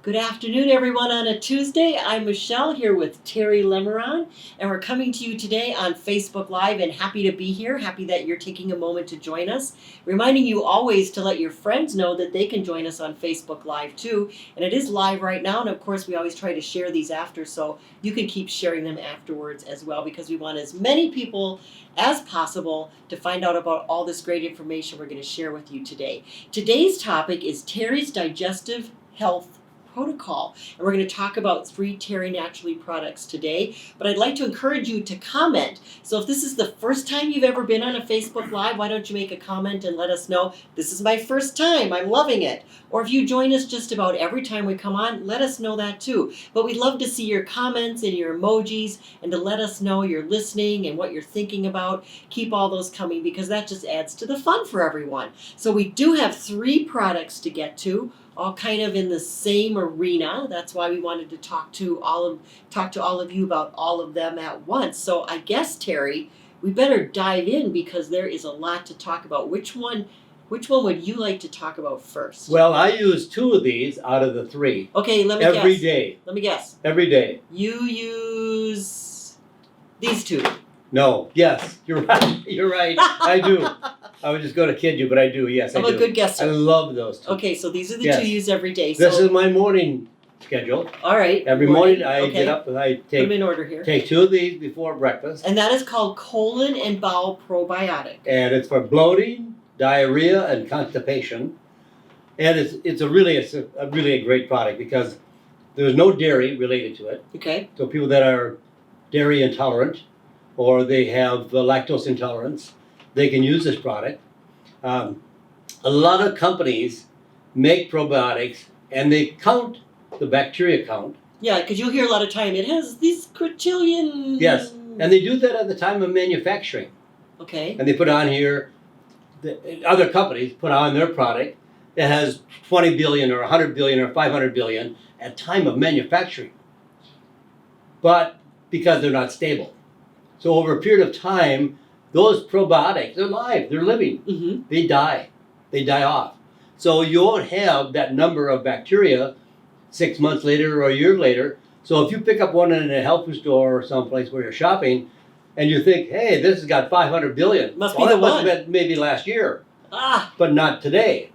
Good afternoon, everyone, on a Tuesday. I'm Michelle here with Terry Lemeron, and we're coming to you today on Facebook Live, and happy to be here. Happy that you're taking a moment to join us. Reminding you always to let your friends know that they can join us on Facebook Live too. And it is live right now, and of course, we always try to share these after, so you can keep sharing them afterwards as well, because we want as many people as possible to find out about all this great information we're going to share with you today. Today's topic is Terry's Digestive Health Protocol, and we're going to talk about 3 Terry Naturally products today. But I'd like to encourage you to comment. So if this is the first time you've ever been on a Facebook Live, why don't you make a comment and let us know, this is my first time, I'm loving it. Or if you join us just about every time we come on, let us know that too. But we'd love to see your comments and your emojis, and to let us know you're listening and what you're thinking about. Keep all those coming, because that just adds to the fun for everyone. So we do have 3 products to get to, all kind of in the same arena. That's why we wanted to talk to all of you about all of them at once. So I guess, Terry, we better dive in, because there is a lot to talk about. Which one would you like to talk about first? Well, I use 2 of these out of the 3. Okay, let me guess. Every day. Let me guess. Every day. You use these 2. No. Yes. You're right. You're right. I do. I was just going to kid you, but I do. Yes, I do. I'm a good guesser. I love those 2. Okay, so these are the Yes. 2 used every day. This So, is my morning schedule. all right. Every morning I okay. get up and I Put them take in order here. 2 of these before breakfast. And that is called colon and bowel probiotic. And it's for bloating, diarrhea, and constipation. And it's a really great product, because there's no dairy related to it. Okay. So people that are dairy intolerant, or they have lactose intolerance, they can use this product. A lot of companies make probiotics, and they count the bacteria count. Yeah, because you'll hear a lot of time, it has these quintillion. Yes, and they do that at the time of manufacturing. Okay. And they put on here, other companies put on their product that has 20 billion or 100 billion or 500 billion at time of manufacturing. But because they're not stable. So over a period of time, those probiotics, they're live, they're living. Mm-hmm. They die off. So you won't have that number of bacteria 6 months later or a year later. So if you pick up one in a health food store or someplace where you're shopping, and you think, hey, this has got 500 billion. Must be the one. Must have been maybe last year, Ah, but not today.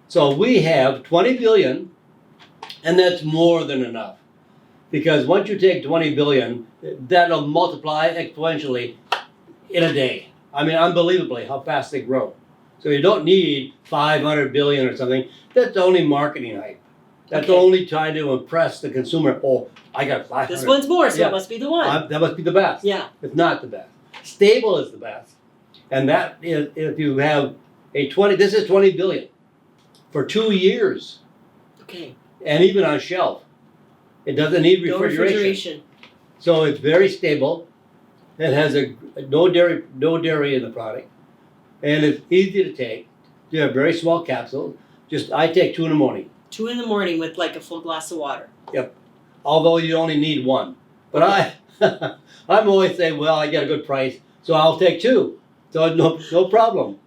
So we have 20 billion, and that's more than enough. Because once you take 20 billion, that'll multiply exponentially in a day. I mean, unbelievably how fast they grow. So you don't need 500 billion or something. That's only marketing hype. That's Okay. only trying to impress the consumer. Oh, I got 500. this one's more, so Yeah. it must be the one. That must be the best. Yeah. It's not the best. Stable is the best. And that is, if you have this is 20 billion for 2 years, Okay. and even on shelf. It doesn't need No refrigeration. So it's very stable. It has no dairy in the product. And it's easy to take. You have very small capsules. I take 2 in the morning. 2 in the morning with like a full glass of water. Although you only need 1. But I'm always saying, well, I get a good price, so I'll take 2. So no problem.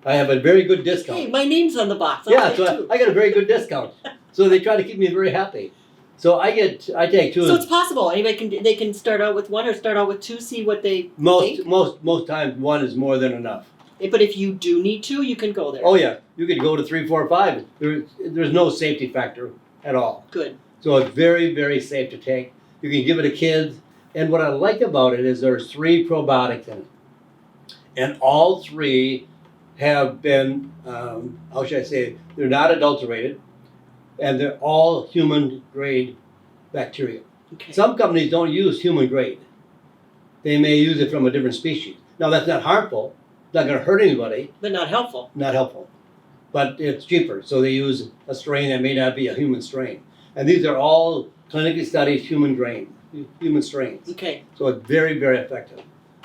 I have a very good discount. Hey, my name's on the box. I'll Yeah, take so 2. I get a very good discount. So they try to keep me very happy. So I take 2. So it's possible. They can start out with 1 or start out with 2, see what they think. Most times 1 is more than enough. But if you do need 2, you can go there. Oh yeah, you could go to 3, 4, 5. There's no safety factor at all. Good. So it's very, very safe to take. You can give it to kids. And what I like about it is there's 3 probiotics in it. And all 3 have been, how should I say it? They're not adulterated. And they're all human grade bacteria. Okay. Some companies don't use human grade. They may use it from a different species. Now that's not harmful. It's not going to hurt anybody. But not helpful. Not helpful. But it's cheaper. So they use a strain that may not be a human strain. And these are all clinically studied human strains. Okay. So it's very, very effective.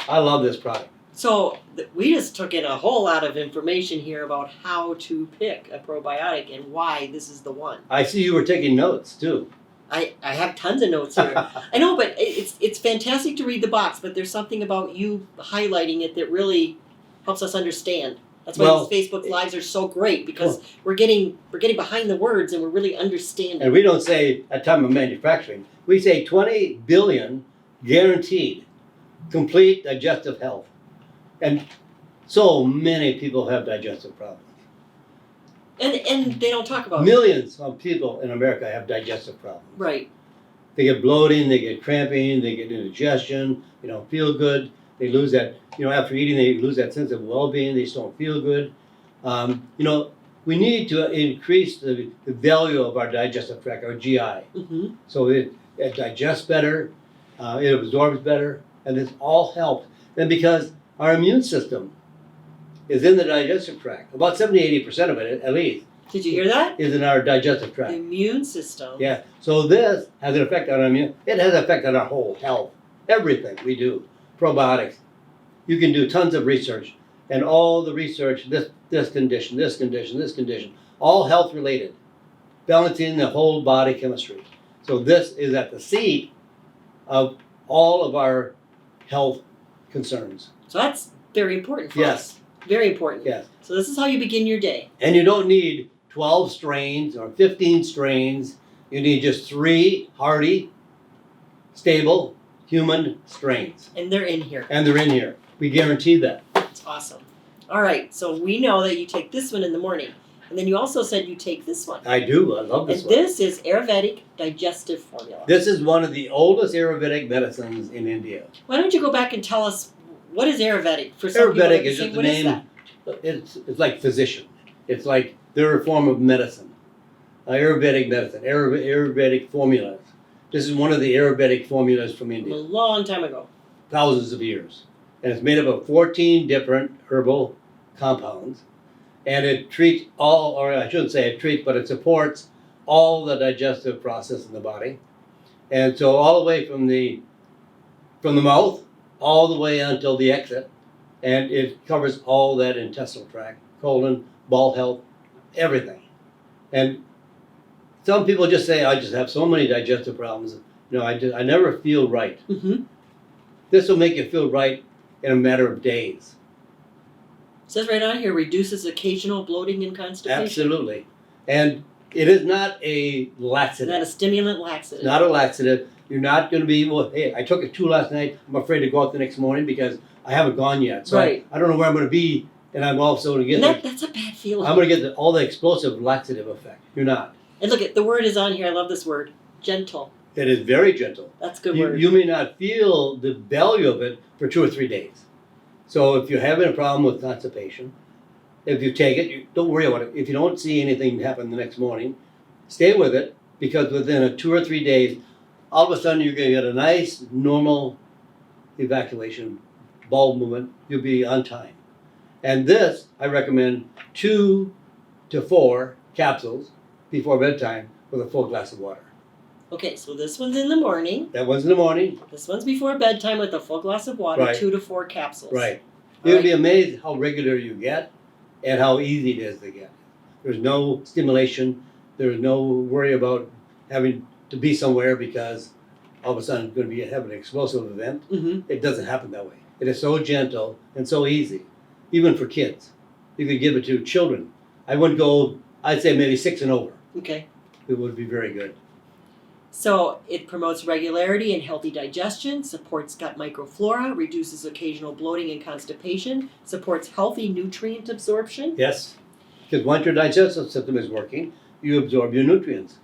I love this product. So we just took in a whole lot of information here about how to pick a probiotic and why this is the one. I see you were taking notes too. I have tons of notes here. I know, but it's fantastic to read the box, but there's something about you highlighting it that really helps us understand. That's why Well, these Facebook Lives are so great, because we're getting behind the words and we're really understanding. And we don't say at time of manufacturing. We say 20 billion guaranteed complete digestive health. And so many people have digestive problems. And they don't talk about it. Millions of people in America have digestive problems. Right. They get bloating, they get cramping, they get indigestion, they don't feel good. They lose that, after eating, they lose that sense of well-being. They just don't feel good. We need to increase the value of our digestive tract, our GI. Mm-hmm. So it digests better, it absorbs better, and this all helps. And because our immune system is in the digestive tract, about 70-80% of it, at least, Did you hear that? is in our digestive The tract. immune system. Yeah. So this has an effect on our immune. It has an effect on our whole health. Everything we do. Probiotics. You can do tons of research, and all the research, this condition, all health related, balancing the whole body chemistry. So this is at the seat of all of our health concerns. So that's very important for Yes. us. Very important. Yes. So this is how you begin your day. And you don't need 12 strains or 15 strains. You need just 3 hardy, stable, human strains. And they're in here. And they're in here. We guarantee that. That's awesome. All right. So we know that you take this one in the morning. And then you also said you take this one. I do. I love this And one. this is Aerobatic Digestive Formula. This is one of the oldest Ayurvedic medicines in India. Why don't you go back and tell us, what is Aerobatic? For some people, Aerobatic they're is saying, just the what is name. that? It's like physician. It's like they're a form of medicine. Ayurvedic medicine, Ayurvedic formulas. This is one of the Ayurvedic formulas from From a India, long time ago. thousands of years. And it's made up of 14 different herbal compounds. And it treats all, or I shouldn't say it treats, but it supports all the digestive process in the body. And so all the way from the mouth, all the way until the exit. And it covers all that intestinal tract, colon, bowel health, everything. And some people just say, I just have so many digestive problems. I never feel right. Mm-hmm. This will make you feel right in a matter of days. It says right on here, reduces occasional bloating and constipation. Absolutely. And it is not a laxative. Not a stimulant laxative. Not a laxative. You're not going to be, hey, I took it 2 last night. I'm afraid to go out the next morning because I haven't gone yet. So Right. I don't know where I'm going to be. And I'm also going to get, And that's a bad feeling. I'm going to get all the explosive laxative effect. You're not. And look, the word is on here. I love this word. Gentle. It is very gentle. That's a good word. You may not feel the value of it for 2 or 3 days. So if you're having a problem with constipation, if you take it, don't worry about it. If you don't see anything happen the next morning, stay with it, because within 2 or 3 days, all of a sudden you're going to get a nice, normal evacuation, bowel movement. You'll be on time. And this, I recommend 2 to 4 capsules before bedtime with a full glass of water. Okay, so this one's in the morning. That one's in the morning. This one's before bedtime with a full glass of water, Right. 2 to 4 capsules. Right. All You'll right. be amazed how regular you get and how easy it is to get. There's no stimulation. There's no worry about having to be somewhere because all of a sudden it's going to have an explosive event. Mm-hmm. It doesn't happen that way. It is so gentle and so easy, even for kids. You could give it to children. I wouldn't go, I'd say maybe 6 and over. Okay. It would be very good. So it promotes regularity and healthy digestion, supports gut microflora, reduces occasional bloating and constipation, supports healthy nutrient absorption. Yes. Because once your digestive system is working, you absorb your nutrients.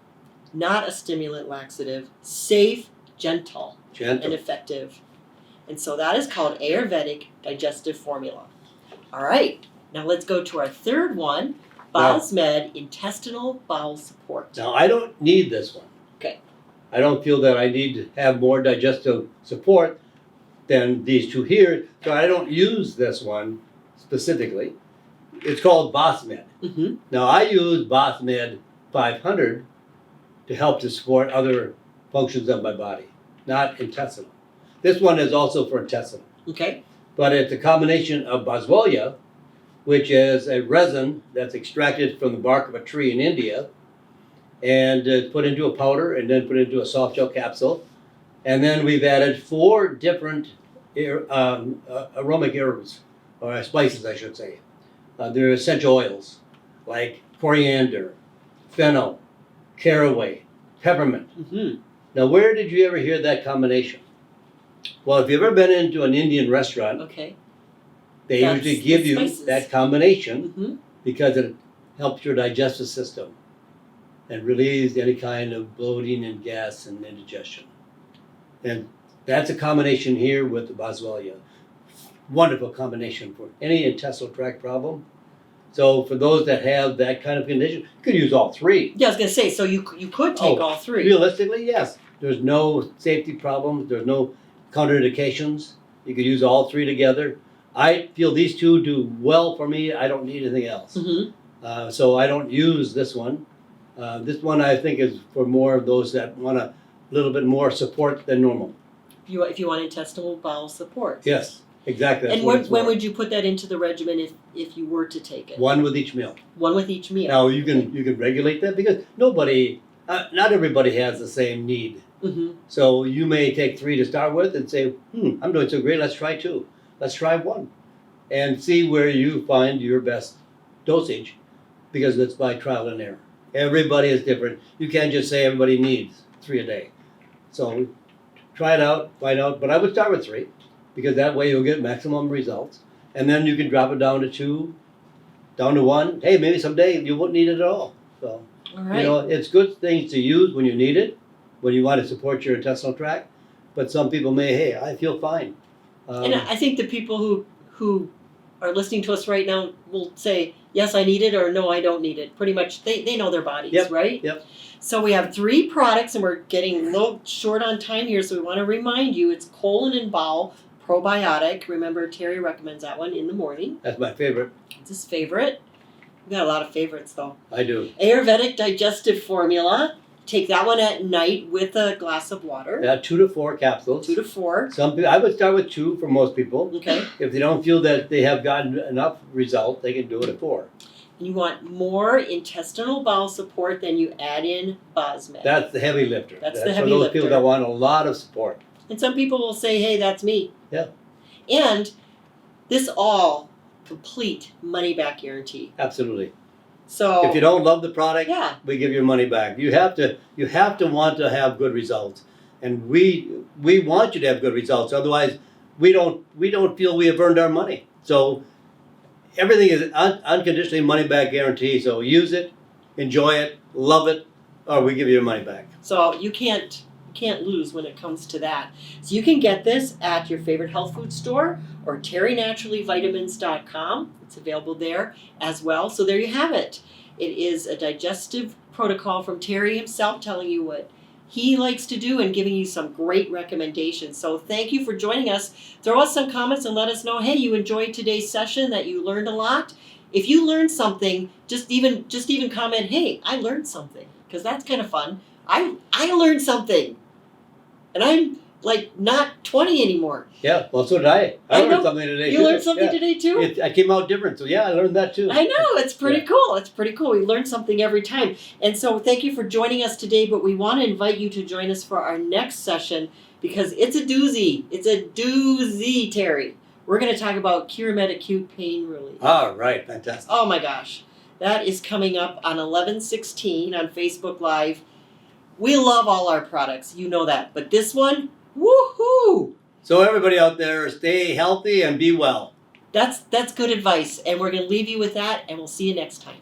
Not a stimulant laxative, safe, gentle, and Gentle. effective. And so that is called Ayurvedic Digestive Formula. All right, now let's go to our third one, BosMed Intestinal Bowel Support. Now, I don't need this one. Okay. I don't feel that I need to have more digestive support than these 2 here, so I don't use this one specifically. It's called BosMed. Mm-hmm. Now, I use BosMed 500 to help to support other functions of my body, not intestinal. This one is also for intestinal, Okay. but it's a combination of boswellia, which is a resin that's extracted from the bark of a tree in India, and put into a powder and then put into a soft gel capsule. And then we've added 4 different aromatic herbs, or spices, I should say. There are essential oils like coriander, fennel, caraway, peppermint. Mm-hmm. Now, where did you ever hear that combination? Well, if you've ever been into an Indian restaurant, Okay. they That's usually give the you spices. that combination Mm-hmm. because it helps your digestive system and relieves any kind of bloating and gas and indigestion. And that's a combination here with the boswellia. Wonderful combination for any intestinal tract problem. So for those that have that kind of condition, you could use all three. Yeah, I was gonna say. So you could take all three. Realistically, yes. There's no safety problems. There's no contraindications. You could use all three together. I feel these two do well for me. I don't need anything else. Mm-hmm. So I don't use this one. This one I think is for more of those that want a little bit more support than normal. If you want intestinal bowel support. Yes, exactly. That's And what it's when for. would you put that into the regimen if you were to take it? One with each meal. One with each meal. Now you can regulate that because not everybody has the same need. Mm-hmm. So you may take 3 to start with and say, I'm doing so great, let's try 2. Let's try 1. And see where you find your best dosage because it's by trial and error. Everybody is different. You can't just say everybody needs 3 a day. So try it out, find out. But I would start with 3 because that way you'll get maximum results. And then you can drop it down to 2, down to 1. Hey, maybe someday you won't need it at all. So, All right. it's good things to use when you need it, when you want to support your intestinal tract. But some people may, hey, I feel fine. And I think the people who are listening to us right now will say, yes, I need it, or no, I don't need it. Pretty much, they know their bodies, Yep, right? yep. So we have 3 products, and we're getting a little short on time here, so we want to remind you, it's colon and bowel probiotic. Remember, Terry recommends that one in the morning. That's my favorite. It's his favorite. We got a lot of favorites, though. I do. Ayurvedic digestive formula. Take that one at night with a glass of water. Yeah, 2 to 4 capsules. 2 to 4. Some people, I would start with 2 for most people. Okay. If they don't feel that they have gotten enough result, they can do it at 4. And you want more intestinal bowel support, then you add in BosMed. That's the heavy lifter. That's the for heavy those lifter. people that want a lot of support. And some people will say, hey, that's me. Yeah. And this all complete money back guarantee. Absolutely. So If you don't love the product, yeah. we give your money back. You have to want to have good results, and we want you to have good results. Otherwise, we don't feel we have earned our money. So everything is unconditionally money back guarantee. So use it, enjoy it, love it, or we give you your money back. So you can't lose when it comes to that. So you can get this at your favorite health food store or terrynaturallyvitamins.com. It's available there as well. So there you have it. It is a digestive protocol from Terry himself telling you what he likes to do and giving you some great recommendations. So thank you for joining us. Throw us some comments and let us know, hey, you enjoyed today's session, that you learned a lot. If you learned something, just even comment, hey, I learned something, because that's kind of fun. I learned something. And I'm like not 20 anymore. Yeah, well, so did I. I learned something today too. You learned something today too? I came out different, so yeah, I learned that too. I know, it's pretty cool. It's pretty cool. We learn something every time. And so thank you for joining us today, but we want to invite you to join us for our next session because it's a doozy. It's a doozy, Terry. We're going to talk about Curamed acute pain relief. All right, fantastic. Oh my gosh. That is coming up on 11/16 on Facebook Live. We love all our products, you know that. But this one, woohoo! So everybody out there, stay healthy and be well. That's good advice. And we're going to leave you with that, and we'll see you next time.